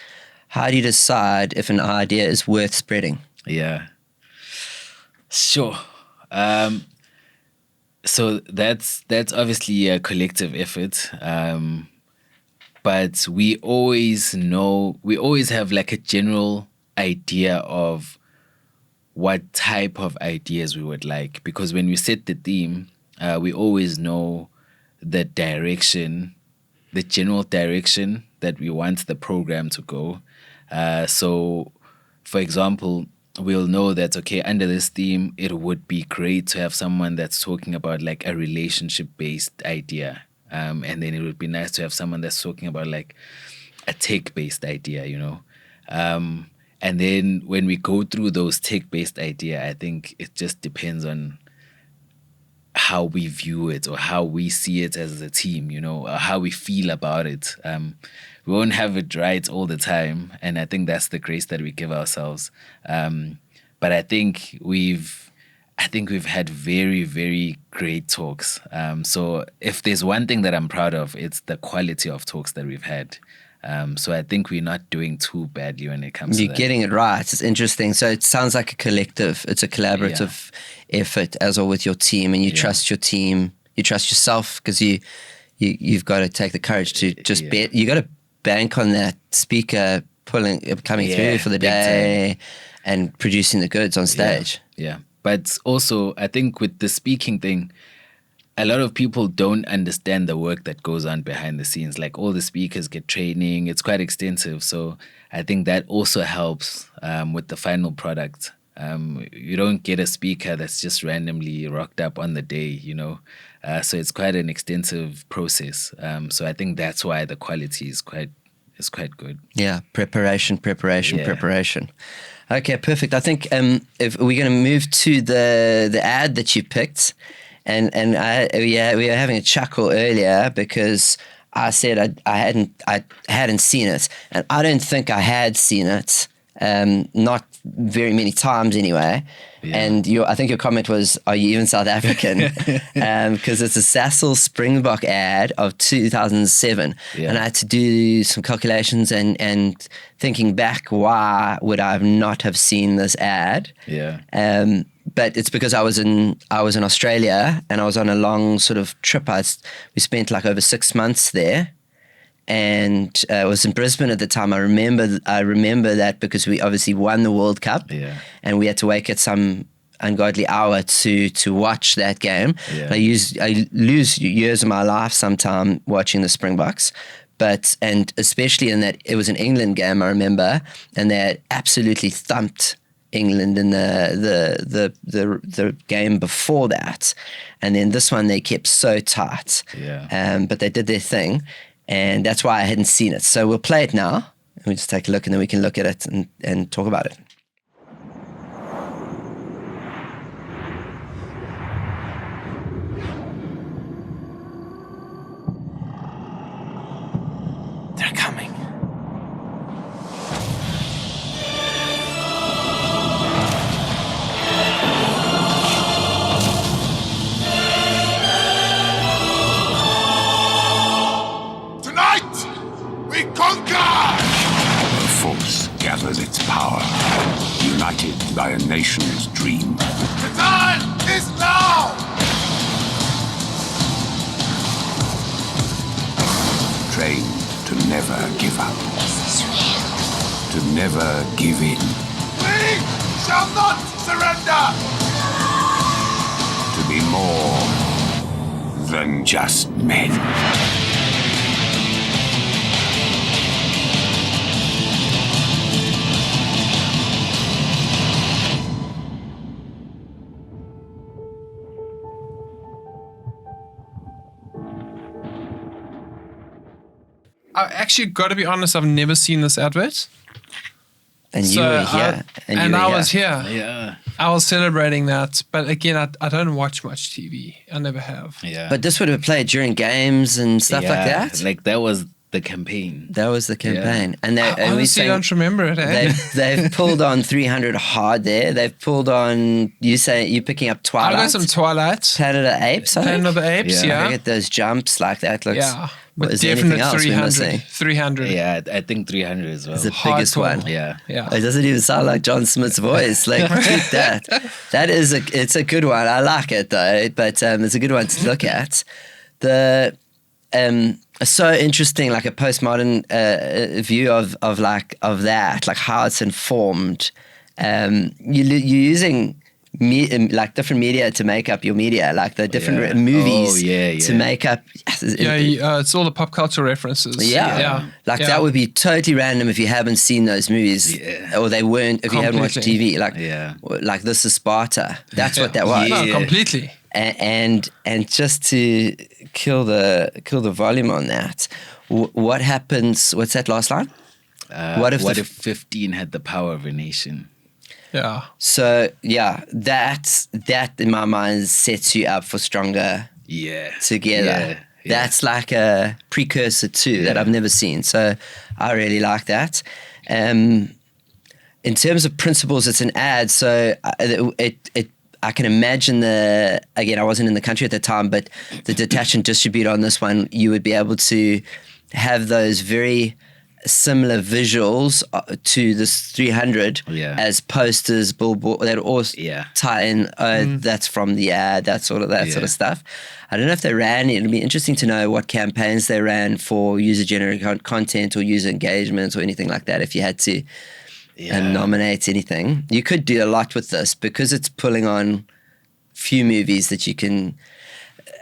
how do you decide if an idea is worth spreading? Yeah, sure. So that's obviously a collective effort. But we always have like a general idea of what type of ideas we would like, because when we set the theme, we always know the general direction that we want the program to go. So, for example, we'll know that, okay, under this theme, it would be great to have someone that's talking about like a relationship-based idea. And then it would be nice to have someone that's talking about like a tech-based idea, And then when we go through those tech-based idea, I think it just depends on how we view it or how we see it as a team, or how we feel about it. We won't have it right all the time, and I think that's the grace that we give ourselves. But I think we've had very, very great talks. So if there's one thing that I'm proud of, it's the quality of talks that we've had. So I think we're not doing too badly when it comes to that. You're getting it right. It's interesting. So it sounds like a collective. It's a collaborative effort, as well, with your team, and you trust your team. You trust yourself, because you've got to take the courage to just bet. You got to bank on that speaker coming through for the day and producing the goods on stage. Yeah. But also, I think with the speaking thing, a lot of people don't understand the work that goes on behind the scenes. Like, all the speakers get training. It's quite extensive. So I think that also helps with the final product. You don't get a speaker that's just randomly rocked up on the day, So it's quite an extensive process. So I think that's why the quality is quite good. Yeah, preparation. Okay, perfect. I think if we're going to move to the ad that you picked, and we were having a chuckle earlier, because I said I hadn't seen it, and I don't think I had seen it. Not very many times anyway. Yeah. And I think your comment was, "Are you even South African?" Because it's a Sasol Springbok ad of 2007, and I had to do some calculations and thinking back, why would I not have seen this ad? Yeah. But it's because I was in Australia, and I was on a long sort of trip. We spent like over 6 months there. And it was in Brisbane at the time. I remember that because we obviously won the World Cup, and we had to wake at some ungodly hour to watch that game. Yeah. I lose years of my life sometime watching the Springboks, and especially in that it was an England game, I remember, and they had absolutely thumped England in the game before that, and then this one they kept so tight. But they did their thing. And that's why I hadn't seen it. So we'll play it now. And we'll just take a look, and then we can look at it and talk about it. They're coming. Gathers its power, united by a nation's dream. The time is now! Trained to never give up. To never give in. We shall not surrender! To be more than just men. I actually got to be honest, I've never seen this advert. And you were here. And I was here. Yeah. I was celebrating that. But again, I don't watch much TV. I never have. Yeah. But this would have played during games and stuff like that? Like that was the campaign. That was the campaign. And I honestly don't remember it. They've pulled on 300 hard there. They've pulled on, you're picking up Twilight. I got some Twilight. Planet of the Apes, I think. Planet of the Apes, yeah. I get those jumps like that. Looks, yeah. But is definitely anything else 300. 300. Yeah, I think 300 as well. It's the biggest one. Yeah. It doesn't even sound like John Smith's voice. Like, keep that. It's a good one. I like it though, but it's a good one to look at. So interesting, like a postmodern view of that, like how it's informed. You're using like different media to make up your media, like the different movies to make up. It's all the pop culture references. That would be totally random if you haven't seen those movies, or they weren't if you haven't watched TV. Like This is Sparta. That's what that was. No, completely. And just to kill the volume on that, what happens? What's that last line? What if 15 had the power of a nation? Yeah. So that in my mind sets you up for stronger. Together. That's like a precursor to that I've never seen. So I really like that. In terms of principles, it's an ad. So I can imagine again, I wasn't in the country at the time, but the detach and distribute on this one, you would be able to have those very similar visuals to this 300 as posters, billboard, that all tie in. That's from the ad, that sort of stuff. I don't know if they ran. It'd be interesting to know what campaigns they ran for user-generated content or user engagement or anything like that. If you had to nominate anything, you could do a lot with this because it's pulling on few movies that you can.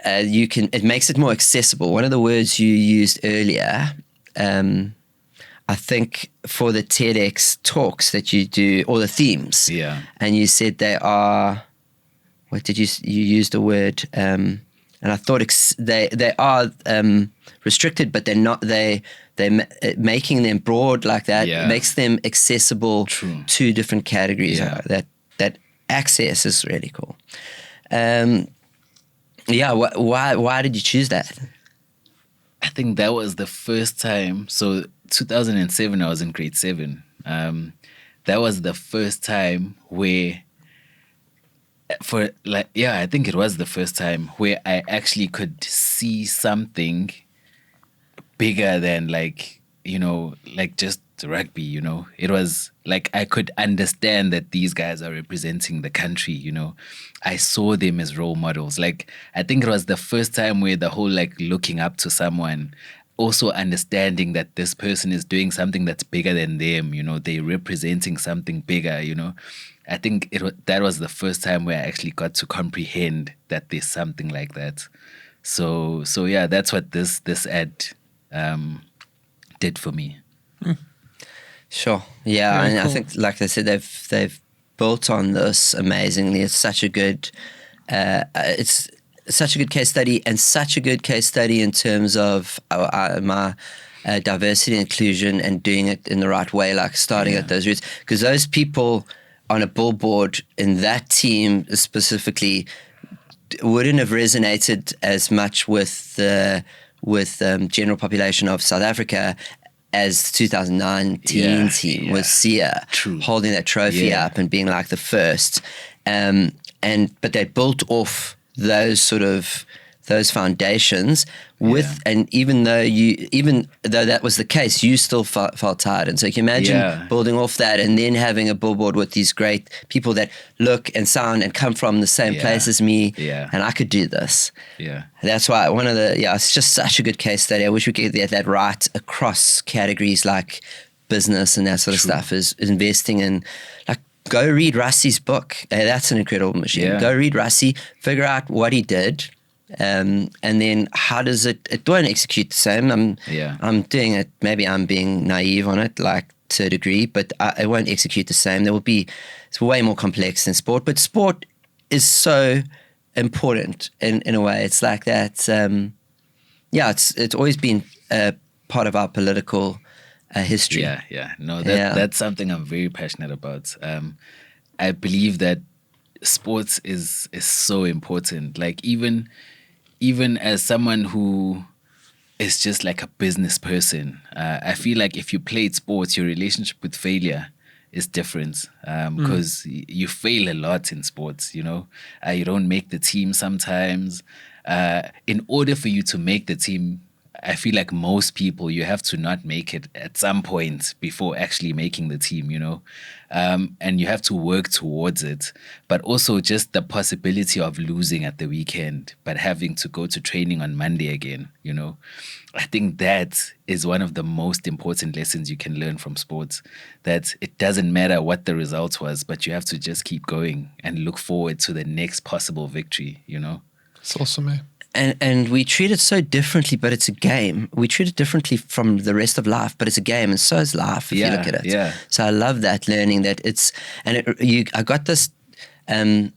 It makes it more accessible. One of the words you used earlier. I think for the TEDx talks that you do, or the themes, and you said they are, what did you used the word, and I thought they are restricted, but they're not. They're making them broad like that makes them accessible to different categories. That access is really cool. Why did you choose that? I think that was the first time. So 2007, I was in grade 7. That was the first time where, I think it was the first time where I actually could see something bigger than just rugby, It was like I could understand that these guys are representing the country, I saw them as role models. Like, I think it was the first time where the whole looking up to someone, also understanding that this person is doing something that's bigger than them, they're representing something bigger, I think that was the first time where I actually got to comprehend that there's something like that. So yeah, that's what this ad did for me. Sure. Yeah, Very and I cool. think, like I said, they've built on this amazingly. It's such a good, it's such a good case study, and such a good case study in terms of my diversity and inclusion, and doing it in the right way, like starting at those roots. Because those people on a billboard in that team specifically wouldn't have resonated as much with the general population of South Africa as 2019 team was Sia holding that trophy up and being like the first, but they built off those foundations with, and even though that was the case, you still felt tired. And so you can imagine building off that and then having a billboard with these great people that look and sound and come from the same place as me, and I could do this. That's why it's just such a good case study. I wish we could get that right across categories like business and that sort of stuff, is investing in, like, go read Rusty's book. That's an incredible machine. Go read Rusty, figure out what he did, and then how does it won't execute the same. I'm doing it, maybe I'm being naive on it, like, to a degree, but it won't execute the same. It's way more complex than sport, but sport is so important in a way. It's like that. It's always been a part of our political history. That's something I'm very passionate about. I believe that sports is so important. Like, even as someone who is just like a business person, I feel like if you played sports, your relationship with failure is different, because you fail a lot in sports. You don't make the team sometimes. In order for you to make the team, I feel like most people, you have to not make it at some point before actually making the team, and you have to work towards it. But also just the possibility of losing at the weekend, but having to go to training on Monday again, I think that is one of the most important lessons you can learn from sports, that it doesn't matter what the result was, but you have to just keep going and look forward to the next possible victory, It's awesome, eh? And we treat it so differently, but it's a game. We treat it differently from the rest of life, but it's a game, and so is life if you look at it. So I love that, learning that it's, I got this, this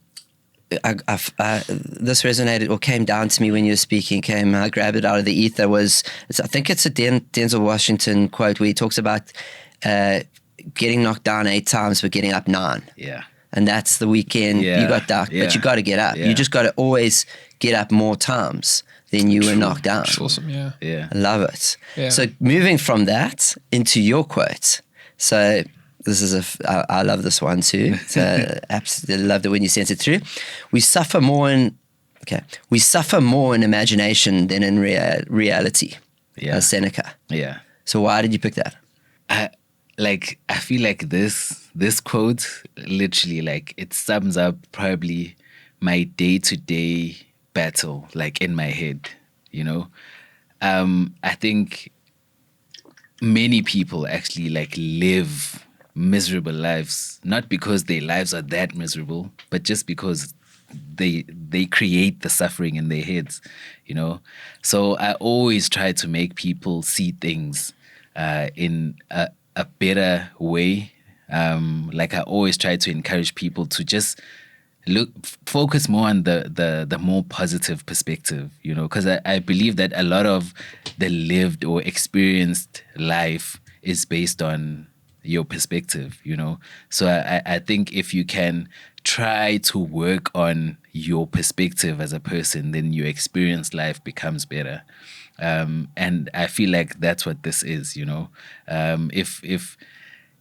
resonated or came down to me when you were speaking. I grabbed it out of the ether. I think it's a Denzel Washington quote where he talks about getting knocked down 8 times but getting up 9. And that's the weekend you got knocked, but you got to get up. You just got to always get up more times than you were knocked down. It's awesome, I love it. So moving from that into your quote. So this is I love this one too. So absolutely loved it when you sent it through. We suffer more in imagination than in reality. Seneca. So why did you pick that? I feel like this quote literally, like, it sums up probably my day-to-day battle, like, in my head, I think many people actually, like, live miserable lives, not because their lives are that miserable, but just because they create the suffering in their heads, So I always try to make people see things in a better way. Like, I always try to encourage people to just focus more on the more positive perspective, because I believe that a lot of the lived or experienced life is based on your perspective, So I think if you can try to work on your perspective as a person, then your experienced life becomes better. And I feel like that's what this is, you know.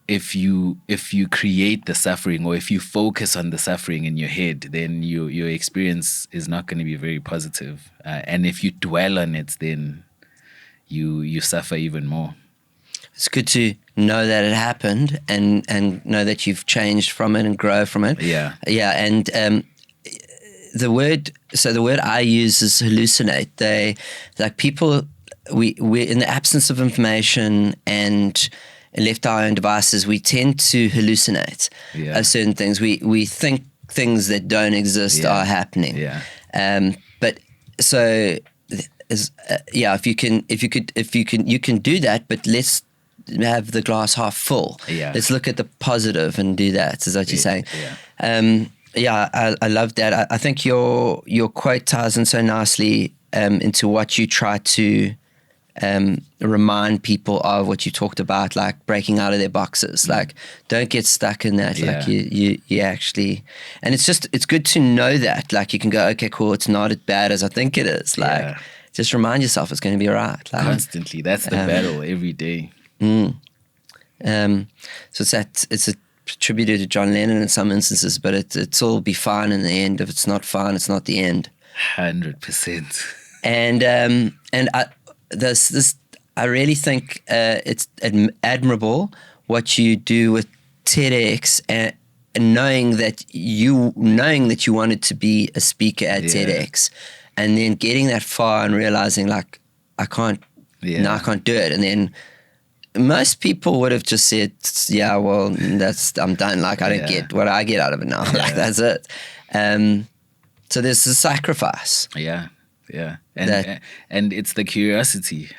If you create the suffering, or if you focus on the suffering in your head, then your experience is not going to be very positive. And if you dwell on it, then you suffer even more. It's good to know that it happened and know that you've changed from it and grow from it. Yeah. Yeah. And the word I use is hallucinate. They, like, people, we in the absence of information and left our own devices, we tend to hallucinate of certain things. We think things that don't exist are happening. Yeah. But so if you can do that, but let's have the glass half full. Yeah. Let's look at the positive and do that, is what you're saying. Yeah. I love that. I think your quote ties in so nicely into what you try to remind people of, what you talked about, like breaking out of their boxes. Like, don't get stuck in that. Like you actually, and it's good to know that. Like, you can go, okay, cool, it's not as bad as I think it is. Like, just remind yourself it's going to be all right. Like, constantly. That's the battle every day. So it's attributed to John Lennon in some instances, but it's all be fine in the end. If it's not fine, it's not the end. 100%. And I really think it's admirable what you do with TEDx, and knowing that you wanted to be a speaker at TEDx, and then getting that far and realizing, like, I can't do it. And then most people would have just said, yeah, well, I'm done. Like, I don't get what I get out of it now. Like, that's it. So there's a sacrifice. Yeah. And it's the curiosity.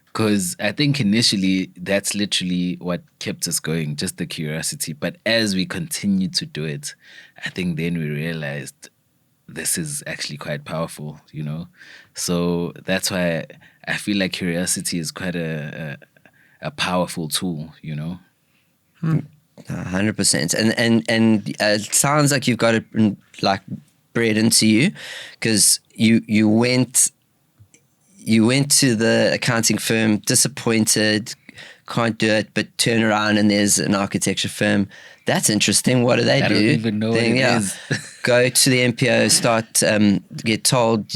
Because I think initially that's literally what kept us going, just the curiosity. But as we continued to do it, I think then we realized this is actually quite powerful, you know? So that's why I feel like curiosity is quite a powerful tool, you know? 100%. And it sounds like you've got it like bred into you, because you went to the accounting firm disappointed, can't do it, but turn around and there's an architecture firm. That's interesting. What do they do? I don't even know what it is. Go to the MPO, get told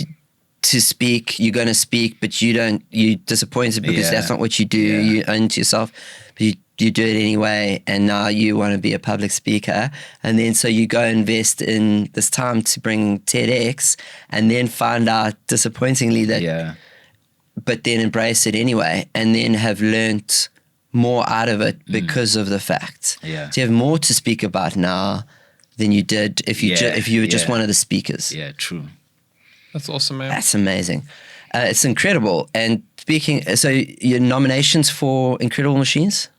to speak, you're going to speak, but you're disappointed because that's not what you do. You own it to yourself, but you do it anyway, and now you want to be a public speaker. And then so you go invest in this time to bring TEDx, and then find out disappointingly that, but then embrace it anyway, and then have learnt more out of it because of the fact. So you have more to speak about now than you did if you were just one of the speakers. Yeah, true. That's awesome, man. That's amazing. It's incredible. And speaking, so your nominations for Incredible Machines?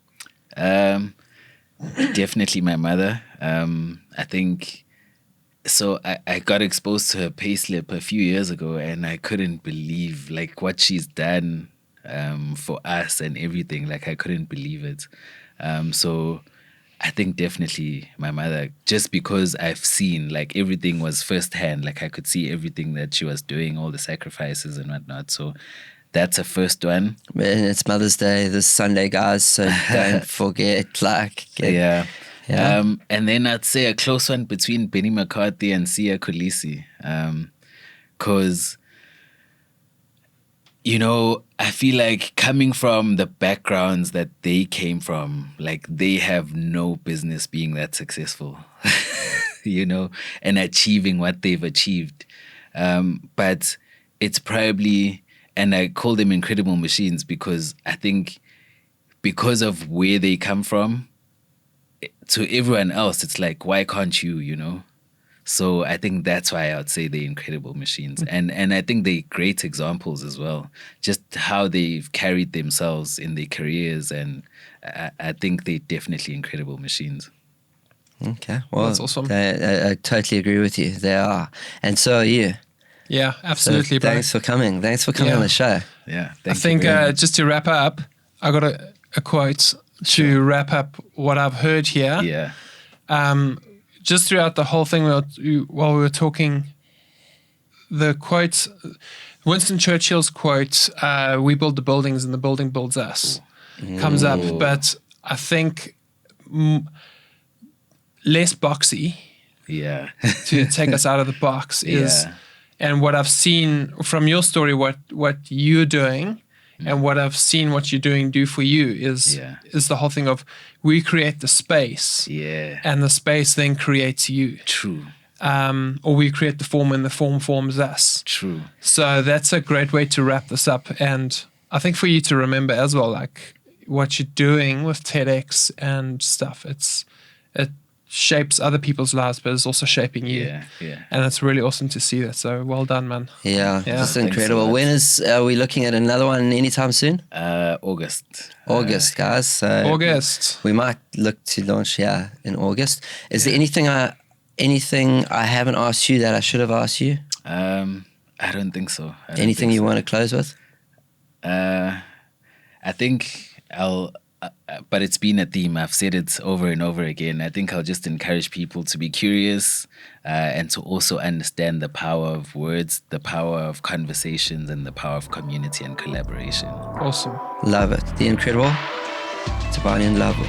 Definitely my mother. I think, so I got exposed to her payslip a few years ago, and I couldn't believe, like, what she's done for us and everything. Like, I couldn't believe it. So I think definitely my mother, just because I've seen, like, everything was firsthand. Like, I could see everything that she was doing, all the sacrifices and whatnot. So that's a first one. And it's Mother's Day this Sunday, guys, so don't forget. And then I'd say a close one between Benny McCarthy and Sia Kolisi. Because, you know, I feel like coming from the backgrounds that they came from, like, they have no business being that successful, you know, and achieving what they've achieved. But it's probably, and I call them incredible machines because I think because of where they come from, to everyone else, it's like, why can't you, you know? So I think that's why I would say they're incredible machines. And I think they're great examples as well, just how they've carried themselves in their careers. And I think they're definitely incredible machines. Okay, well, that's awesome. I totally agree with you. They are. And so are you. Yeah, absolutely, so bro. Thanks for coming. Thanks for coming on the show. Yeah, I think just to wrap up, I got a quote to wrap up what I've heard here. Yeah. Just throughout the whole thing, while we were talking, the quotes, Winston Churchill's quote, "We build the buildings and the building builds us," comes up. But I think less boxy Yeah. to take us out of the box is, Yeah. and what I've seen from your story, what you're doing, and what I've seen what you're doing do for you is the whole thing of we create the space, and the space then creates you. True. Or we create the form and the form forms us. True. So that's a great way to wrap this up. And I think for you to remember as well, like what you're doing with TEDx and stuff, it shapes other people's lives, but it's also shaping you. Yeah. And it's really awesome to see that. So well done, man. Yeah, just incredible. so much. When are we looking at another one anytime soon? August. August, guys. So August. we might look to launch in August. Is there anything I haven't asked you that I should have asked you? I don't think so. Anything you want to close with? I think I'll, but it's been a theme. I've said it over and over again. I think I'll just encourage people to be curious and to also understand the power of words, the power of conversations, and the power of community and collaboration. Awesome. Love it. The incredible Thobani Ndlovu.